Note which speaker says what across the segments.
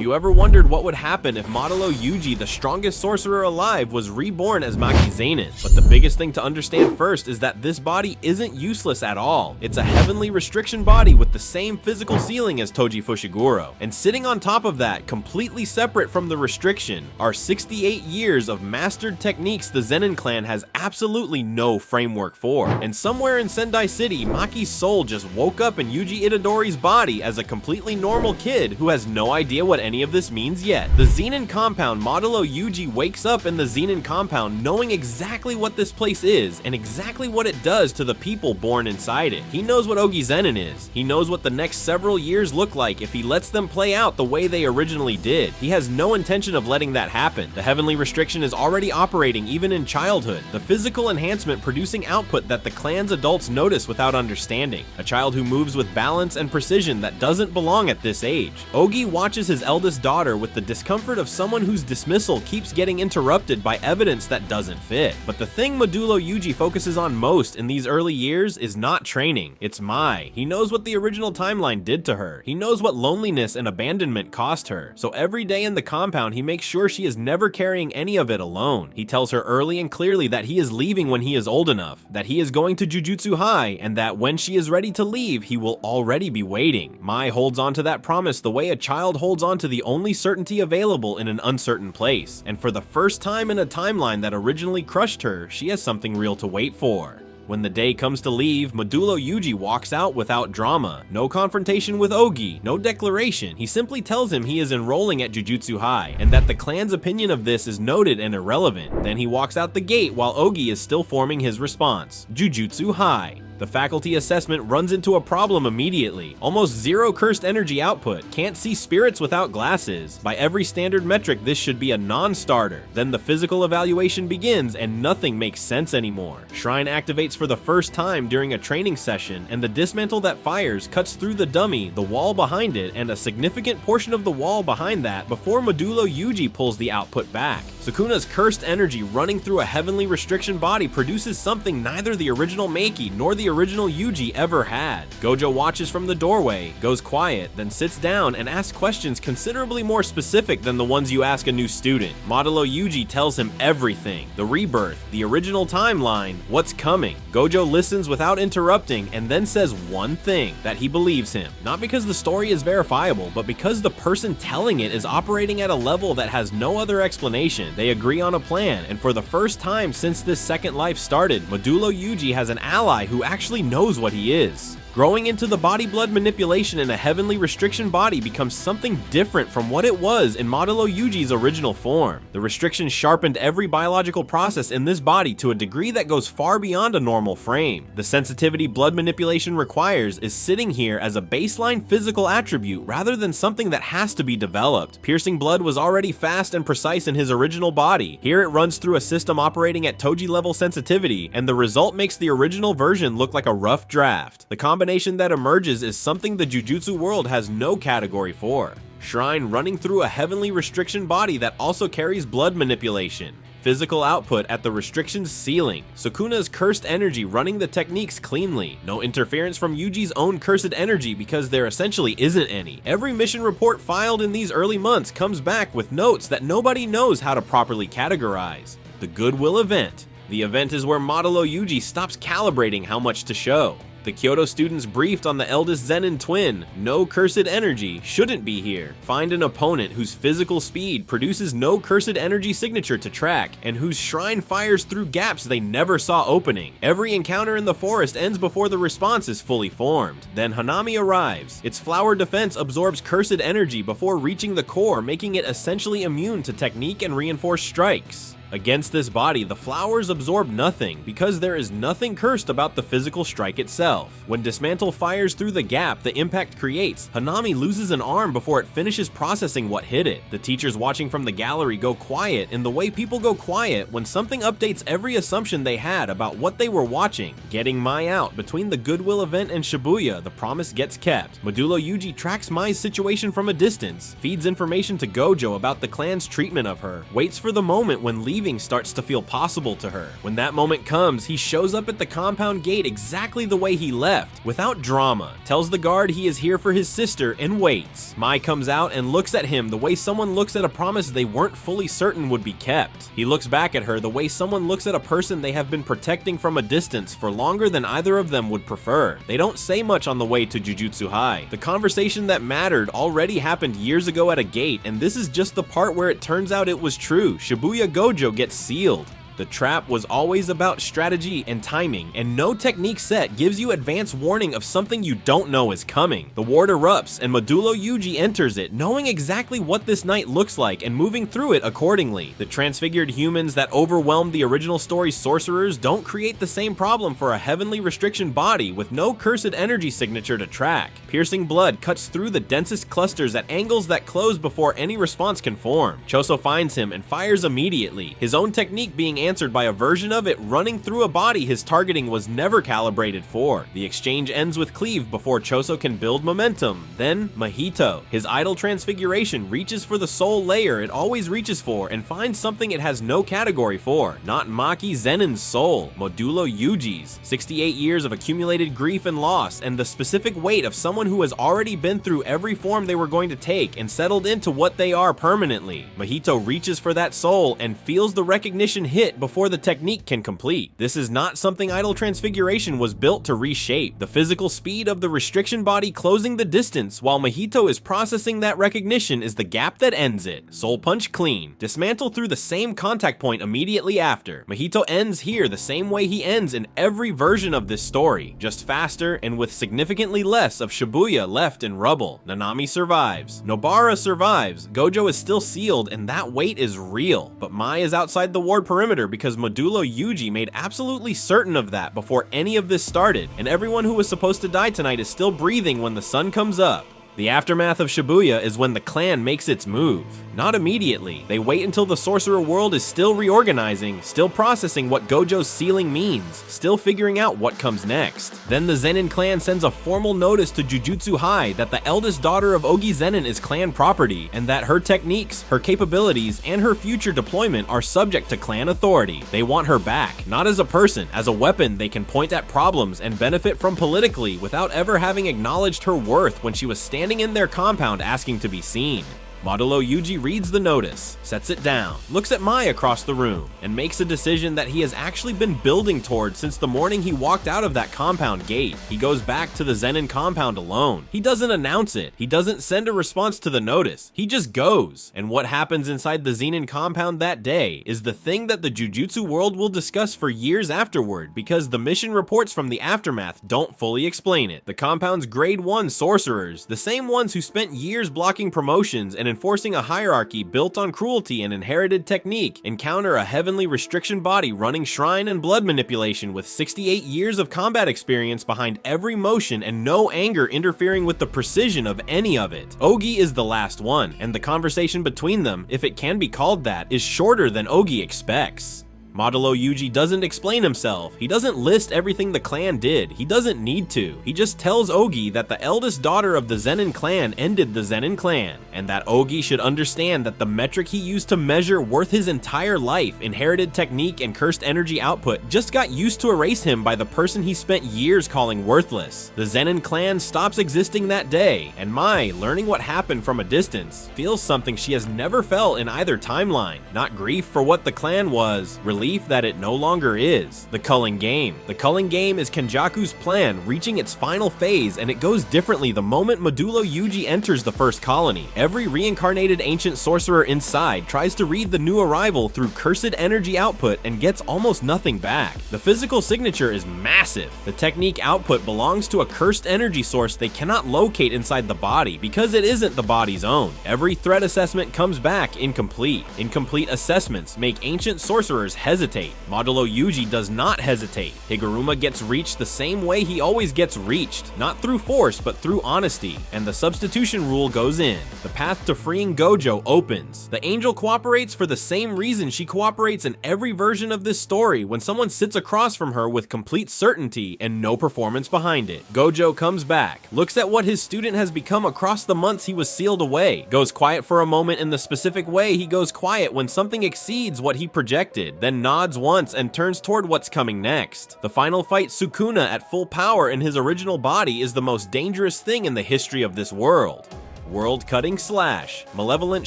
Speaker 1: you ever wondered what would happen if Modulo Yuji, the strongest sorcerer alive, was reborn as Maki Zenin? But the biggest thing to understand first is that this body isn't useless at all. It's a heavenly restriction body with the same physical ceiling as Toji Fushiguro. And sitting on top of that, completely separate from the restriction, are 68 years of mastered techniques the Zenin clan has absolutely no framework for. And somewhere in Sendai City, Maki's soul just woke up in Yuji Itadori's body as a completely normal kid who has no idea what any of this means yet. The Zenin compound, Modulo Yuji wakes up in the Zenin compound knowing exactly what this place is and exactly what it does to the people born inside it. He knows what Ogi Zenin is. He knows what the next several years look like if he lets them play out the way they originally did. He has no intention of letting that happen. The heavenly restriction is already operating even in childhood, the physical enhancement producing output that the clan's adults notice without understanding. A child who moves with balance and precision that doesn't belong at this age. Ogi watches his eldest daughter with the discomfort of someone whose dismissal keeps getting interrupted by evidence that doesn't fit. But the thing Modulo Yuji focuses on most in these early years is not training, it's Mai. He knows what the original timeline did to her. He knows what loneliness and abandonment cost her. So every day in the compound, he makes sure she is never carrying any of it alone. He tells her early and clearly that he is leaving when he is old enough, that he is going to Jujutsu High, and that when she is ready to leave, he will already be waiting. Mai holds on to that promise the way a child holds on to the only certainty available in an uncertain place. And for the first time in a timeline that originally crushed her, she has something real to wait for. When the day comes to leave, Modulo Yuji walks out without drama. No confrontation with Ogi, no declaration. He simply tells him he is enrolling at Jujutsu High, and that the clan's opinion of this is noted and irrelevant. Then he walks out the gate while Ogi is still forming his response. Jujutsu High. The faculty assessment runs into a problem immediately. Almost zero cursed energy output. Can't see spirits without glasses. By every standard metric, this should be a non-starter. Then the physical evaluation begins and nothing makes sense anymore. Shrine activates for the first time during a training session, and the dismantle that fires cuts through the dummy, the wall behind it, and a significant portion of the wall behind that before Modulo Yuji pulls the output back. Sukuna's cursed energy running through a heavenly restriction body produces something neither the original Maki nor the original Yuji ever had. Gojo watches from the doorway, goes quiet, then sits down and asks questions considerably more specific than the ones you ask a new student. Modulo Yuji tells him everything: the rebirth, the original timeline, what's coming. Gojo listens without interrupting and then says one thing: that he believes him. Not because the story is verifiable, but because the person telling it is operating at a level that has no other explanation. They agree on a plan, and for the first time since this second life started, Modulo Yuji has an ally who actually knows what he is. Growing into the body blood manipulation in a heavenly restriction body becomes something different from what it was in Modulo Yuji's original form. The restriction sharpened every biological process in this body to a degree that goes far beyond a normal frame. The sensitivity blood manipulation requires is sitting here as a baseline physical attribute rather than something that has to be developed. Piercing blood was already fast and precise in his original body. Here it runs through a system operating at Toji-level sensitivity, and the result makes the original version look like a rough draft. The combination that emerges is something the Jujutsu world has no category for. Shrine running through a heavenly restriction body that also carries blood manipulation. Physical output at the restriction's ceiling. Sukuna's cursed energy running the techniques cleanly. No interference from Yuji's own cursed energy because there essentially isn't any. Every mission report filed in these early months comes back with notes that nobody knows how to properly categorize. The Goodwill Event. The event is where Modulo Yuji stops calibrating how much to show. The Kyoto students briefed on the eldest Zenin twin. No cursed energy shouldn't be here. Find an opponent whose physical speed produces no cursed energy signature to track, and whose shrine fires through gaps they never saw opening. Every encounter in the forest ends before the response is fully formed. Then Hanami arrives. Its flower defense absorbs cursed energy before reaching the core, making it essentially immune to technique and reinforced strikes. Against this body, the flowers absorb nothing because there is nothing cursed about the physical strike itself. When Dismantle fires through the gap the impact creates, Hanami loses an arm before it finishes processing what hit it. The teachers watching from the gallery go quiet in the way people go quiet when something updates every assumption they had about what they were watching. Getting Mai out between the Goodwill Event and Shibuya, the promise gets kept. Modulo Yuji tracks Mai's situation from a distance, feeds information to Gojo about the clan's treatment of her, waits for the moment when leaving leaving starts to feel possible to her. When that moment comes, he shows up at the compound gate exactly the way he left, without drama, tells the guard he is here for his sister, and waits. Mai comes out and looks at him the way someone looks at a promise they weren't fully certain would be kept. He looks back at her the way someone looks at a person they have been protecting from a distance for longer than either of them would prefer. They don't say much on the way to Jujutsu High. The conversation that mattered already happened years ago at a gate, and this is just the part where it turns out it was true. Shibuya Gojo gets sealed. The trap was always about strategy and timing, and no technique set gives you advance warning of something you don't know is coming. The ward erupts, and Modulo Yuji enters it, knowing exactly what this night looks like and moving through it accordingly. The transfigured humans that overwhelmed the original story's sorcerers don't create the same problem for a heavenly restriction body with no cursed energy signature to track. Piercing blood cuts through the densest clusters at angles that close before any response can form. Choso finds him and fires immediately, his own technique being answered by a version of it running through a body his targeting was never calibrated for. The exchange ends with cleave before Choso can build momentum. Then Mahito, his idol transfiguration, reaches for the soul layer it always reaches for and finds something it has no category for. Not Maki Zenin's soul, Modulo Yuji's. 68 years of accumulated grief and loss, and the specific weight of someone who has already been through every form they were going to take and settled into what they are permanently. Mahito reaches for that soul and feels the recognition hit before the technique can complete. This is not something idol transfiguration was built to reshape. The physical speed of the restriction body closing the distance while Mahito is processing that recognition is the gap that ends it. Soul punch clean. Dismantle through the same contact point immediately after. Mahito ends here the same way he ends in every version of this story, just faster and with significantly less of Shibuya left in rubble. Hanami survives. Nobara survives. Gojo is still sealed and that weight is real, but Mai is outside the ward perimeter because Modulo Yuji made absolutely certain of that before any of this started, and everyone who was supposed to die tonight is still breathing when the sun comes up. The aftermath of Shibuya is when the clan makes its move. Not immediately. They wait until the sorcerer world is still reorganizing, still processing what Gojo's sealing means, still figuring out what comes next. Then the Zenin clan sends a formal notice to Jujutsu High that the eldest daughter of Ogi Zenin is clan property, and that her techniques, her capabilities, and her future deployment are subject to clan authority. They want her back, not as a person, as a weapon they can point at problems and benefit from politically without ever having acknowledged her worth when she was standing in their compound asking to be seen. Modulo Yuji reads the notice, sets it down, looks at Mai across the room, and makes a decision that he has actually been building toward since the morning he walked out of that compound gate. He goes back to the Zenin compound alone. He doesn't announce it. He doesn't send a response to the notice. He just goes. And what happens inside the Zenin compound that day is the thing that the Jujutsu world will discuss for years afterward, because the mission reports from the aftermath don't fully explain it. The compound's grade 1 sorcerers, the same ones who spent years blocking promotions and enforcing a hierarchy built on cruelty and inherited technique, encounter a heavenly restriction body running shrine and blood manipulation with 68 years of combat experience behind every motion and no anger interfering with the precision of any of it. Ogi is the last one, and the conversation between them, if it can be called that, is shorter than Ogi expects. Modulo Yuji doesn't explain himself. He doesn't list everything the clan did. He doesn't need to. He just tells Ogi that the eldest daughter of the Zenin clan ended the Zenin clan, and that Ogi should understand that the metric he used to measure worth his entire life, inherited technique and cursed energy output, just got used to erase him by the person he spent years calling worthless. The Zenin clan stops existing that day, and Mai, learning what happened from a distance, feels something she has never felt in either timeline. Not grief for what the clan was, relief that it no longer is. The Culling Game. The Culling Game is Kenjaku's plan reaching its final phase, and it goes differently the moment Modulo Yuji enters the first colony. Every reincarnated ancient sorcerer inside tries to read the new arrival through cursed energy output and gets almost nothing back. The physical signature is massive. The technique output belongs to a cursed energy source they cannot locate inside the body because it isn't the body's own. Every threat assessment comes back incomplete. Incomplete assessments make ancient sorcerers hesitant hesitate. Modulo Yuji does not hesitate. Higuruma gets reached the same way he always gets reached, not through force but through honesty, and the substitution rule goes in. The path to freeing Gojo opens. The angel cooperates for the same reason she cooperates in every version of this story when someone sits across from her with complete certainty and no performance behind it. Gojo comes back, looks at what his student has become across the months he was sealed away, goes quiet for a moment in the specific way he goes quiet when something exceeds what he projected, then nods once and turns toward what's coming next. The final fight, Sukuna at full power in his original body, is the most dangerous thing in the history of this world. World-cutting slash, malevolent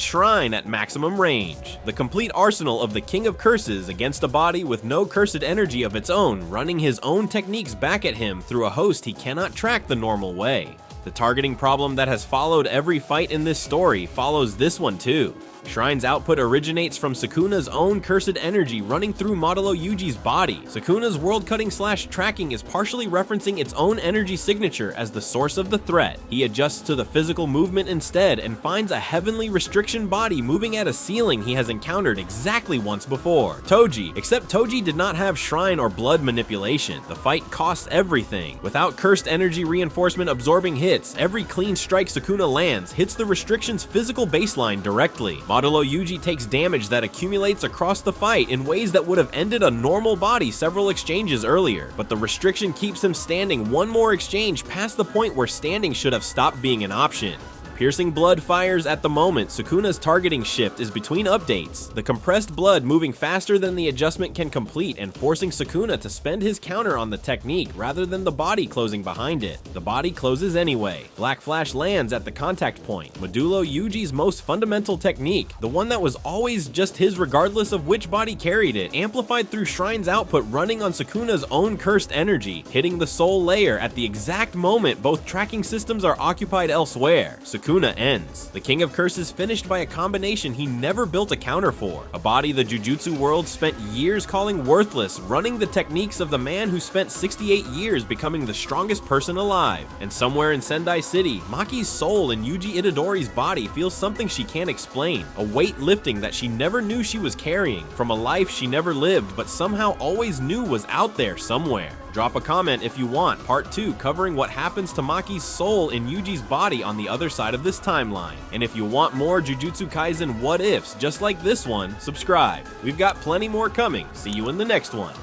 Speaker 1: shrine at maximum range, the complete arsenal of the King of Curses against a body with no cursed energy of its own, running his own techniques back at him through a host he cannot track the normal way. The targeting problem that has followed every fight in this story follows this one too. Shrine's output originates from Sukuna's own cursed energy running through Modulo Yuji's body. Sukuna's world-cutting slash tracking is partially referencing its own energy signature as the source of the threat. He adjusts to the physical movement instead and finds a heavenly restriction body moving at a ceiling he has encountered exactly once before. Toji, except Toji did not have shrine or blood manipulation. The fight costs everything. Without cursed energy reinforcement absorbing hits, every clean strike Sukuna lands hits the restriction's physical baseline directly. Modulo Yuji takes damage that accumulates across the fight in ways that would have ended a normal body several exchanges earlier, but the restriction keeps him standing one more exchange past the point where standing should have stopped being an option. Piercing blood fires at the moment. Sukuna's targeting shift is between updates, the compressed blood moving faster than the adjustment can complete and forcing Sukuna to spend his counter on the technique rather than the body closing behind it. The body closes anyway. Black Flash lands at the contact point. Modulo Yuji's most fundamental technique, the one that was always just his regardless of which body carried it, amplified through Shrine's output running on Sukuna's own cursed energy, hitting the soul layer at the exact moment both tracking systems are occupied elsewhere. Sukuna ends. The King of Curses finished by a combination he never built a counter for. A body the Jujutsu world spent years calling worthless, running the techniques of the man who spent 68 years becoming the strongest person alive. And somewhere in Sendai City, Maki's soul in Yuji Itadori's body feels something she can't explain. A weight lifting that she never knew she was carrying, from a life she never lived but somehow always knew was out there somewhere. Drop a comment if you want part 2 covering what happens to Maki's soul in Yuji's body on the other side of this timeline. And if you want more Jujutsu Kaisen what ifs just like this one, subscribe. We've got plenty more coming. See you in the next one.